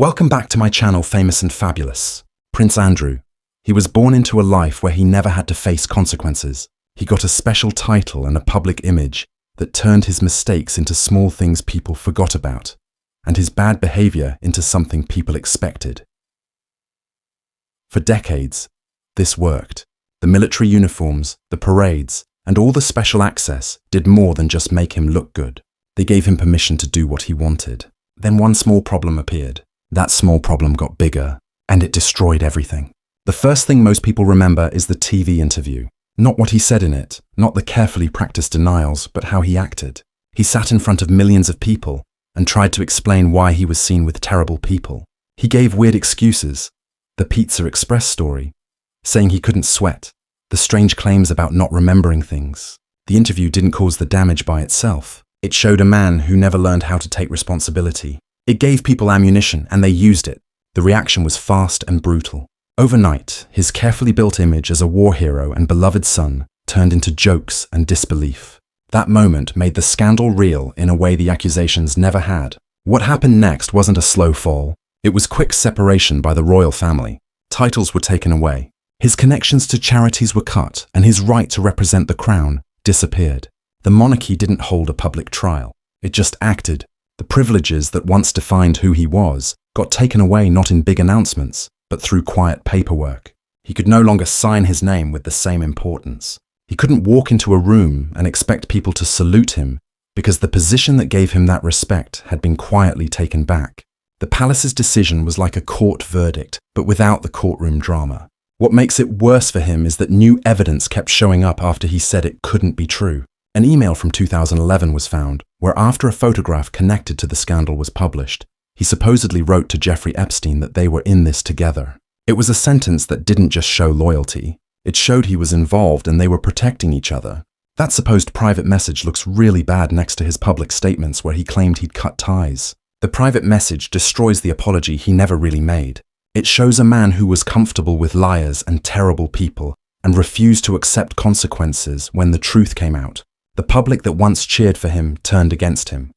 Welcome back to my channel, Famous and Fabulous. Prince Andrew. He was born into a life where he never had to face consequences. He got a special title and a public image that turned his mistakes into small things people forgot about, and his bad behavior into something people expected. For decades, this worked. The military uniforms, the parades, and all the special access did more than just make him look good. They gave him permission to do what he wanted. Then one small problem appeared. That small problem got bigger, and it destroyed everything. The first thing most people remember is the TV interview. Not what he said in it, not the carefully practiced denials, but how he acted. He sat in front of millions of people and tried to explain why he was seen with terrible people. He gave weird excuses. The Pizza Express story, saying he couldn't sweat. The strange claims about not remembering things. The interview didn't cause the damage by itself. It showed a man who never learned how to take responsibility. It gave people ammunition, and they used it. The reaction was fast and brutal. Overnight, his carefully built image as a war hero and beloved son turned into jokes and disbelief. That moment made the scandal real in a way the accusations never had. What happened next wasn't a slow fall. It was quick separation by the royal family. Titles were taken away. His connections to charities were cut, and his right to represent the crown disappeared. The monarchy didn't hold a public trial. It just acted. The privileges that once defined who he was got taken away not in big announcements, but through quiet paperwork. He could no longer sign his name with the same importance. He couldn't walk into a room and expect people to salute him because the position that gave him that respect had been quietly taken back. The palace's decision was like a court verdict, but without the courtroom drama. What makes it worse for him is that new evidence kept showing up after he said it couldn't be true. An email from 2011 was found, where after a photograph connected to the scandal was published, he supposedly wrote to Jeffrey Epstein that they were in this together. It was a sentence that didn't just show loyalty. It showed he was involved and they were protecting each other. That supposed private message looks really bad next to his public statements where he claimed he'd cut ties. The private message destroys the apology he never really made. It shows a man who was comfortable with liars and terrible people and refused to accept consequences when the truth came out. The public that once cheered for him turned against him.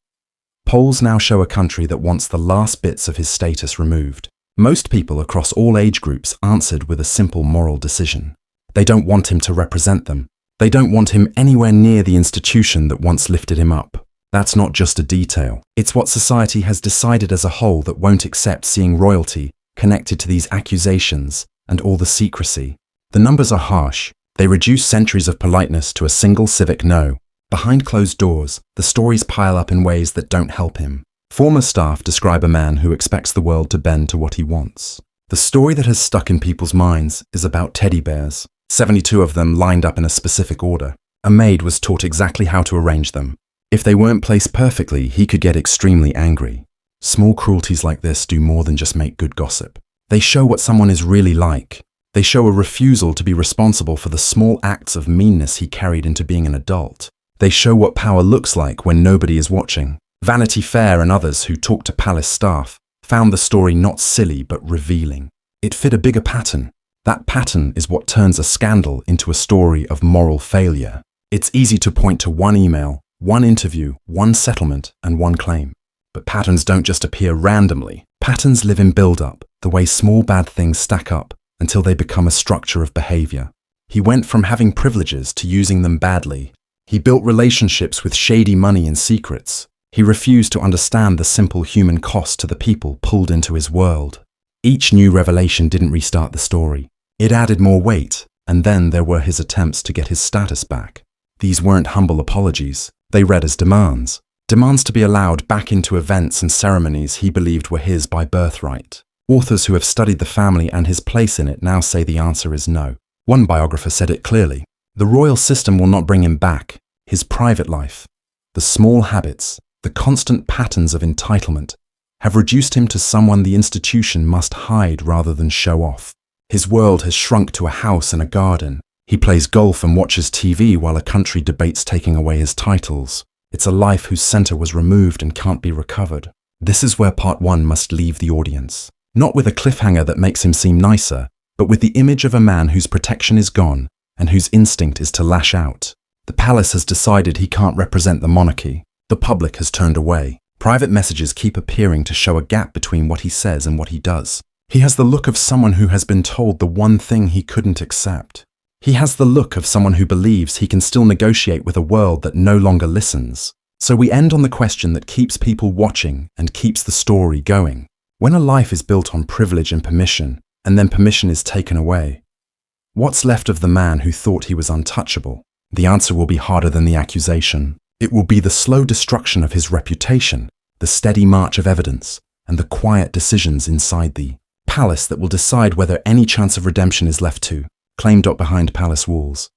Polls now show a country that wants the last bits of his status removed. Most people across all age groups answered with a simple moral decision. They don't want him to represent them. They don't want him anywhere near the institution that once lifted him up. That's not just a detail. It's what society has decided as a whole that won't accept seeing royalty connected to these accusations and all the secrecy. The numbers are harsh. They reduce centuries of politeness to a single civic no. Behind closed doors, the stories pile up in ways that don't help him. Former staff describe a man who expects the world to bend to what he wants. The story that has stuck in people's minds is about teddy bears, 72 of them lined up in a specific order. A maid was taught exactly how to arrange them. If they weren't placed perfectly, he could get extremely angry. Small cruelties like this do more than just make good gossip. They show what someone is really like. They show a refusal to be responsible for the small acts of meanness he carried into being an adult. They show what power looks like when nobody is watching. Vanity Fair and others who talked to palace staff found the story not silly but revealing. It fit a bigger pattern. That pattern is what turns a scandal into a story of moral failure. It's easy to point to one email, one interview, one settlement, and one claim. But patterns don't just appear randomly. Patterns live in build-up, the way small bad things stack up until they become a structure of behavior. He went from having privileges to using them badly. He built relationships with shady money and secrets. He refused to understand the simple human cost to the people pulled into his world. Each new revelation didn't restart the story. It added more weight, and then there were his attempts to get his status back. These weren't humble apologies. They read as demands. Demands to be allowed back into events and ceremonies he believed were his by birthright. Authors who have studied the family and his place in it now say the answer is no. One biographer said it clearly. The royal system will not bring him back. His private life, the small habits, the constant patterns of entitlement have reduced him to someone the institution must hide rather than show off. His world has shrunk to a house and a garden. He plays golf and watches TV while a country debates taking away his titles. It's a life whose center was removed and can't be recovered. This is where part one must leave the audience. Not with a cliffhanger that makes him seem nicer, but with the image of a man whose protection is gone and whose instinct is to lash out. The palace has decided he can't represent the monarchy. The public has turned away. Private messages keep appearing to show a gap between what he says and what he does. He has the look of someone who has been told the one thing he couldn't accept. He has the look of someone who believes he can still negotiate with a world that no longer listens. So we end on the question that keeps people watching and keeps the story going. When a life is built on privilege and permission, and then permission is taken away, what's left of the man who thought he was untouchable? The answer will be harder than the accusation. It will be the slow destruction of his reputation, the steady march of evidence, and the quiet decisions inside the palace that will decide whether any chance of redemption is left to, claimed up behind palace walls.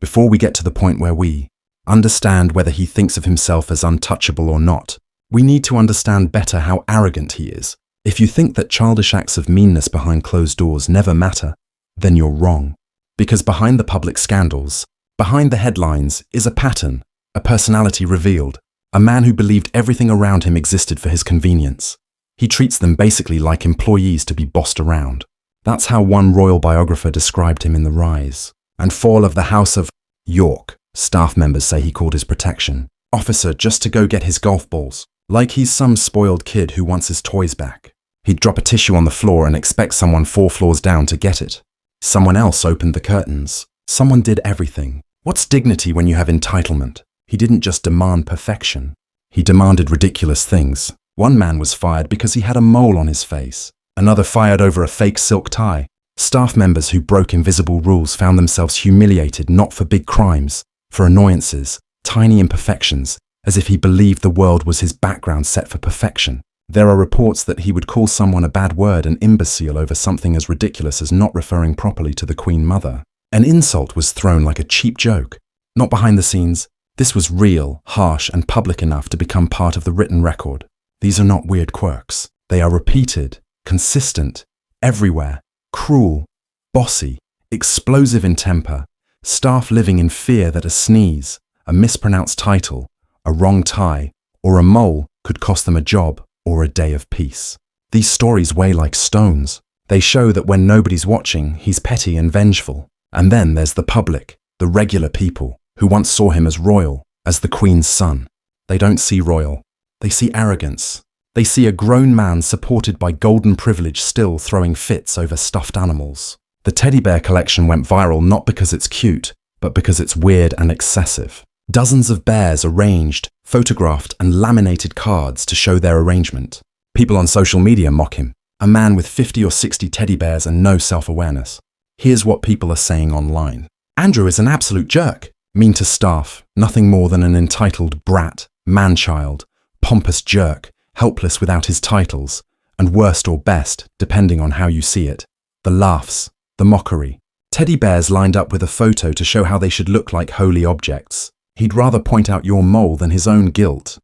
Before we get to the point where we understand whether he thinks of himself as untouchable or not, we need to understand better how arrogant he is. If you think that childish acts of meanness behind closed doors never matter, then you're wrong. Because behind the public scandals, behind the headlines, is a pattern, a personality revealed, a man who believed everything around him existed for his convenience. He treats them basically like employees to be bossed around. That's how one royal biographer described him in The Rise and Fall of the House of York. Staff members say he called his protection officer just to go get his golf balls, like he's some spoiled kid who wants his toys back. He'd drop a tissue on the floor and expect someone 4 floors down to get it. Someone else opened the curtains. Someone did everything. What's dignity when you have entitlement? He didn't just demand perfection. He demanded ridiculous things. One man was fired because he had a mole on his face. Another fired over a fake silk tie. Staff members who broke invisible rules found themselves humiliated not for big crimes, for annoyances, tiny imperfections, as if he believed the world was his background set for perfection. There are reports that he would call someone a bad word, an imbecile, over something as ridiculous as not referring properly to the Queen Mother. An insult was thrown like a cheap joke. Not behind the scenes. This was real, harsh, and public enough to become part of the written record. These are not weird quirks. They are repeated, consistent, everywhere, cruel, bossy, explosive in temper, staff living in fear that a sneeze, a mispronounced title, a wrong tie, or a mole could cost them a job or a day of peace. These stories weigh like stones. They show that when nobody's watching, he's petty and vengeful. And then there's the public, the regular people, who once saw him as royal, as the Queen's son. They don't see royal. They see arrogance. They see a grown man supported by golden privilege still throwing fits over stuffed animals. The teddy bear collection went viral not because it's cute, but because it's weird and excessive. Dozens of bears arranged, photographed, and laminated cards to show their arrangement. People on social media mock him, a man with 50 or 60 teddy bears and no self-awareness. Here's what people are saying online. Andrew is an absolute jerk, mean to staff, nothing more than an entitled brat, man-child, pompous jerk, helpless without his titles, and worst or best, depending on how you see it. The laughs, the mockery. Teddy bears lined up with a photo to show how they should look like holy objects. He'd rather point out your mole than his own guilt.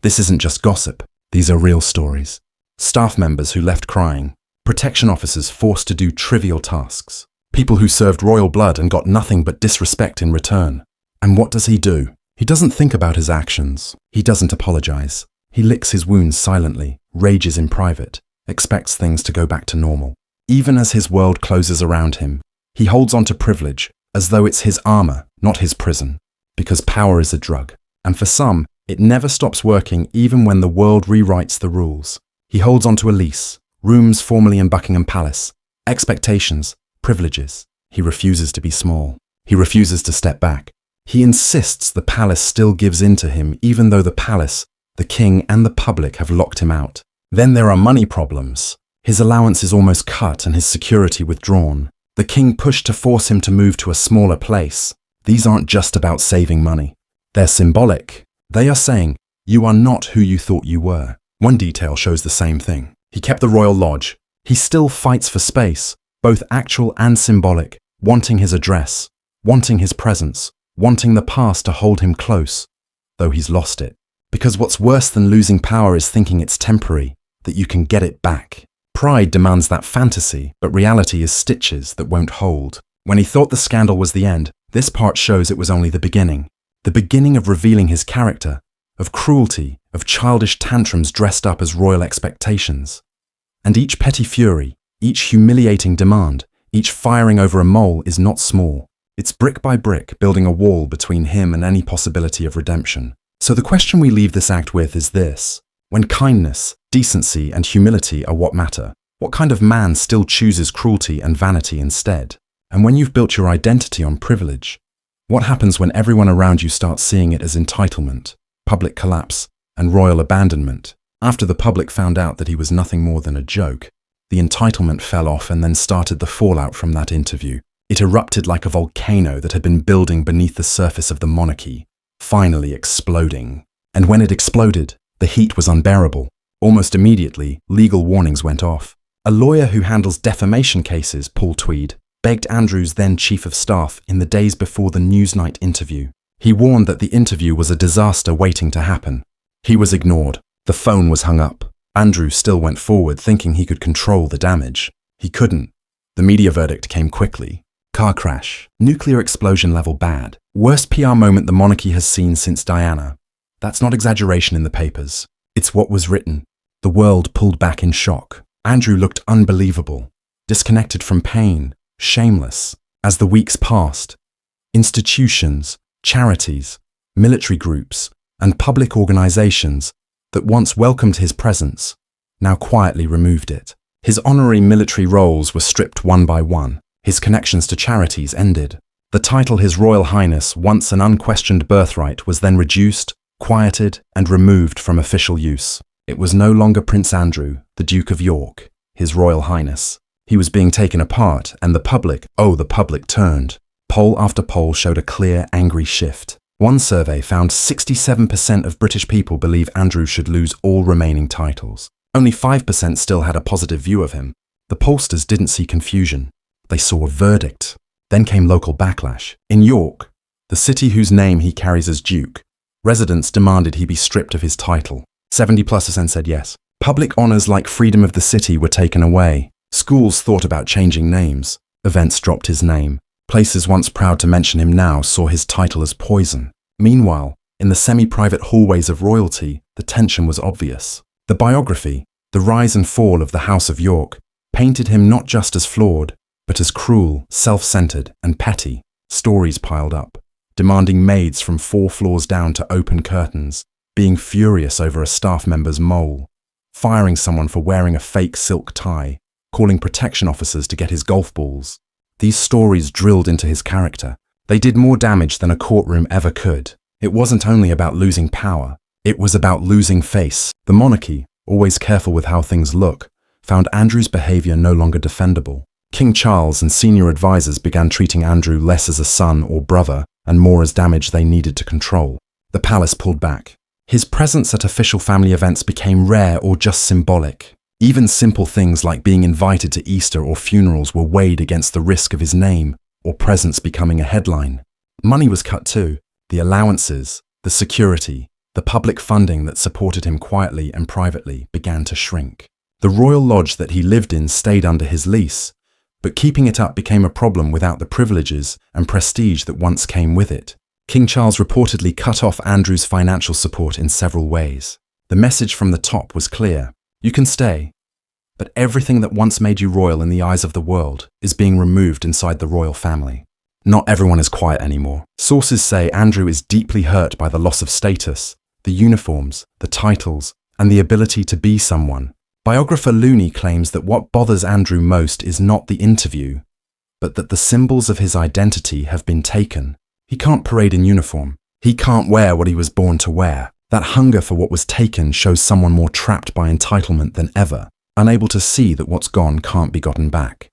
This isn't just gossip. These are real stories. Staff members who left crying. Protection officers forced to do trivial tasks. People who served royal blood and got nothing but disrespect in return. And what does he do? He doesn't think about his actions. He doesn't apologize. He licks his wounds silently, rages in private, expects things to go back to normal. Even as his world closes around him, he holds on to privilege as though it's his armor, not his prison. Because power is a drug. And for some, it never stops working even when the world rewrites the rules. He holds on to a lease, rooms formerly in Buckingham Palace, expectations, privileges. He refuses to be small. He refuses to step back. He insists the palace still gives in to him even though the palace, the king and the public have locked him out. Then there are money problems. His allowance is almost cut and his security withdrawn. The king pushed to force him to move to a smaller place. These aren't just about saving money. They're symbolic. They are saying, you are not who you thought you were. One detail shows the same thing. He kept the royal lodge. He still fights for space, both actual and symbolic, wanting his address, wanting his presence, wanting the past to hold him close, though he's lost it. Because what's worse than losing power is thinking it's temporary, that you can get it back. Pride demands that fantasy, but reality is stitches that won't hold. When he thought the scandal was the end, this part shows it was only the beginning of revealing his character, of cruelty, of childish tantrums dressed up as royal expectations. And each petty fury, each humiliating demand, each firing over a mole is not small. It's brick by brick building a wall between him and any possibility of redemption. So the question we leave this act with is this. When kindness, decency, and humility are what matter, what kind of man still chooses cruelty and vanity instead? And when you've built your identity on privilege, what happens when everyone around you starts seeing it as entitlement, public collapse, and royal abandonment? After the public found out that he was nothing more than a joke, the entitlement fell off and then started the fallout from that interview. It erupted like a volcano that had been building beneath the surface of the monarchy, finally exploding. And when it exploded, the heat was unbearable. Almost immediately, legal warnings went off. A lawyer who handles defamation cases, Paul Tweed, begged Andrew's then chief of staff in the days before the Newsnight interview. He warned that the interview was a disaster waiting to happen. He was ignored. The phone was hung up. Andrew still went forward thinking he could control the damage. He couldn't. The media verdict came quickly. Car crash. Nuclear explosion level bad. Worst PR moment the monarchy has seen since Diana. That's not exaggeration in the papers. It's what was written. The world pulled back in shock. Andrew looked unbelievable, disconnected from pain, shameless. As the weeks passed, institutions, charities, military groups, and public organizations that once welcomed his presence now quietly removed it. His honorary military roles were stripped one by one. His connections to charities ended. The title His Royal Highness, once an unquestioned birthright, was then reduced, quieted, and removed from official use. It was no longer Prince Andrew, the Duke of York, His Royal Highness. He was being taken apart, and the public turned. Poll after poll showed a clear, angry shift. One survey found 67% of British people believe Andrew should lose all remaining titles. Only 5% still had a positive view of him. The pollsters didn't see confusion. They saw a verdict. Then came local backlash. In York, the city whose name he carries as Duke, residents demanded he be stripped of his title. 70+% said yes. Public honours like freedom of the city were taken away. Schools thought about changing names. Events dropped his name. Places once proud to mention him now saw his title as poison. Meanwhile, in the semi-private hallways of royalty, the tension was obvious. The biography, The Rise and Fall of the House of York, painted him not just as flawed, but as cruel, self-centered, and petty. Stories piled up, demanding maids from 4 floors down to open curtains, being furious over a staff member's mole, firing someone for wearing a fake silk tie, calling protection officers to get his golf balls. These stories drilled into his character. They did more damage than a courtroom ever could. It wasn't only about losing power, it was about losing face. The monarchy, always careful with how things look, found Andrew's behavior no longer defendable. King Charles and senior advisors began treating Andrew less as a son or brother and more as damage they needed to control. The palace pulled back. His presence at official family events became rare or just symbolic. Even simple things like being invited to Easter or funerals were weighed against the risk of his name or presence becoming a headline. Money was cut too. The allowances, the security, the public funding that supported him quietly and privately began to shrink. The royal lodge that he lived in stayed under his lease, but keeping it up became a problem without the privileges and prestige that once came with it. King Charles reportedly cut off Andrew's financial support in several ways. The message from the top was clear. You can stay, but everything that once made you royal in the eyes of the world is being removed inside the royal family. Not everyone is quiet anymore. Sources say Andrew is deeply hurt by the loss of status, the uniforms, the titles, and the ability to be someone. Biographer Looney claims that what bothers Andrew most is not the interview, but that the symbols of his identity have been taken. He can't parade in uniform. He can't wear what he was born to wear. That hunger for what was taken shows someone more trapped by entitlement than ever, unable to see that what's gone can't be gotten back.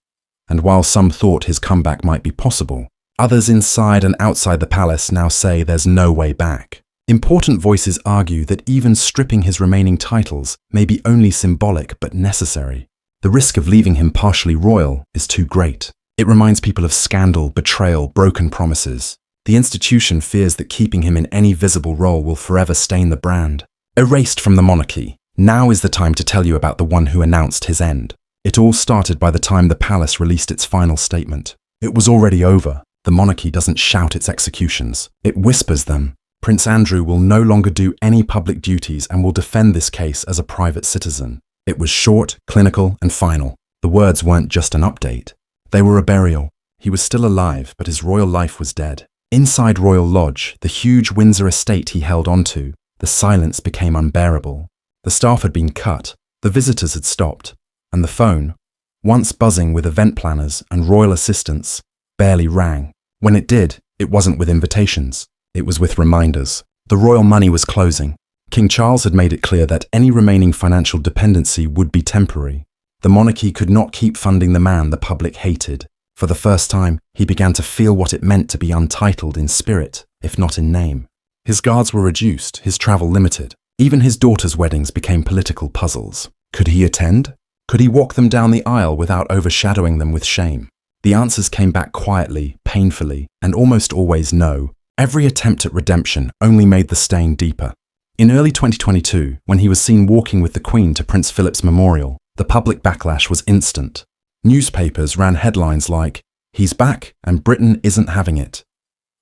And while some thought his comeback might be possible, others inside and outside the palace now say there's no way back. Important voices argue that even stripping his remaining titles may be only symbolic but necessary. The risk of leaving him partially royal is too great. It reminds people of scandal, betrayal, broken promises. The institution fears that keeping him in any visible role will forever stain the brand. Erased from the monarchy, now is the time to tell you about the one who announced his end. It all started by the time the palace released its final statement. It was already over. The monarchy doesn't shout its executions. It whispers them. Prince Andrew will no longer do any public duties and will defend this case as a private citizen. It was short, clinical, and final. The words weren't just an update. They were a burial. He was still alive, but his royal life was dead. Inside Royal Lodge, the huge Windsor estate he held onto, the silence became unbearable. The staff had been cut, the visitors had stopped, and the phone, once buzzing with event planners and royal assistants, barely rang. When it did, it wasn't with invitations, it was with reminders. The royal money was closing. King Charles had made it clear that any remaining financial dependency would be temporary. The monarchy could not keep funding the man the public hated. For the first time, he began to feel what it meant to be untitled in spirit, if not in name. His guards were reduced, his travel limited. Even his daughters' weddings became political puzzles. Could he attend? Could he walk them down the aisle without overshadowing them with shame? The answers came back quietly, painfully, and almost always no. Every attempt at redemption only made the stain deeper. In early 2022, when he was seen walking with the Queen to Prince Philip's memorial, the public backlash was instant. Newspapers ran headlines like, "He's back and Britain isn't having it."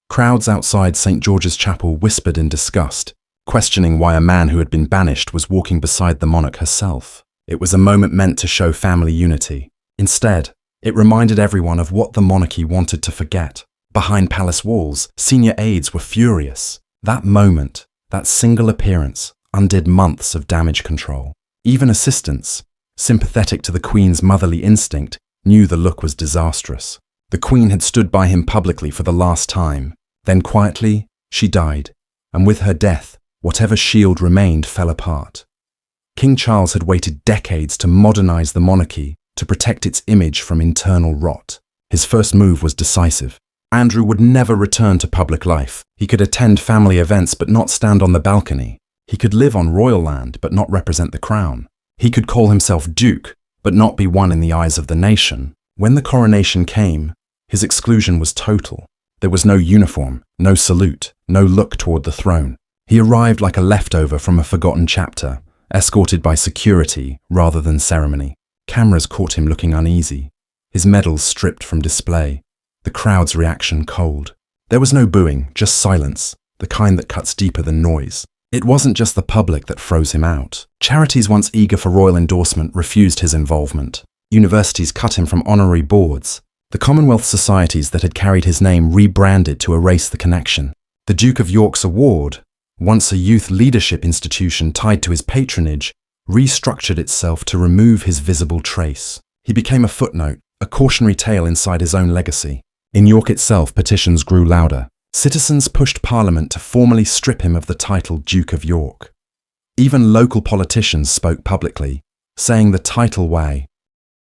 Crowds outside St. George's Chapel whispered in disgust, questioning why a man who had been banished was walking beside the monarch herself. It was a moment meant to show family unity. Instead, it reminded everyone of what the monarchy wanted to forget. Behind palace walls, senior aides were furious. That moment, that single appearance, undid months of damage control. Even assistants, sympathetic to the Queen's motherly instinct, knew the look was disastrous. The Queen had stood by him publicly for the last time. Then quietly, she died, and with her death, whatever shield remained fell apart. King Charles had waited decades to modernize the monarchy, to protect its image from internal rot. His first move was decisive. Andrew would never return to public life. He could attend family events but not stand on the balcony. He could live on royal land but not represent the crown. He could call himself Duke but not be one in the eyes of the nation. When the coronation came, his exclusion was total. There was no uniform, no salute, no look toward the throne. He arrived like a leftover from a forgotten chapter, escorted by security rather than ceremony. Cameras caught him looking uneasy, his medals stripped from display, the crowd's reaction cold. There was no booing, just silence, the kind that cuts deeper than noise. It wasn't just the public that froze him out. Charities once eager for royal endorsement refused his involvement. Universities cut him from honorary boards. The Commonwealth societies that had carried his name rebranded to erase the connection. The Duke of York's award, once a youth leadership institution tied to his patronage, restructured itself to remove his visible trace. He became a footnote, a cautionary tale inside his own legacy. In York itself, petitions grew louder. Citizens pushed Parliament to formally strip him of the title Duke of York. Even local politicians spoke publicly, saying the title way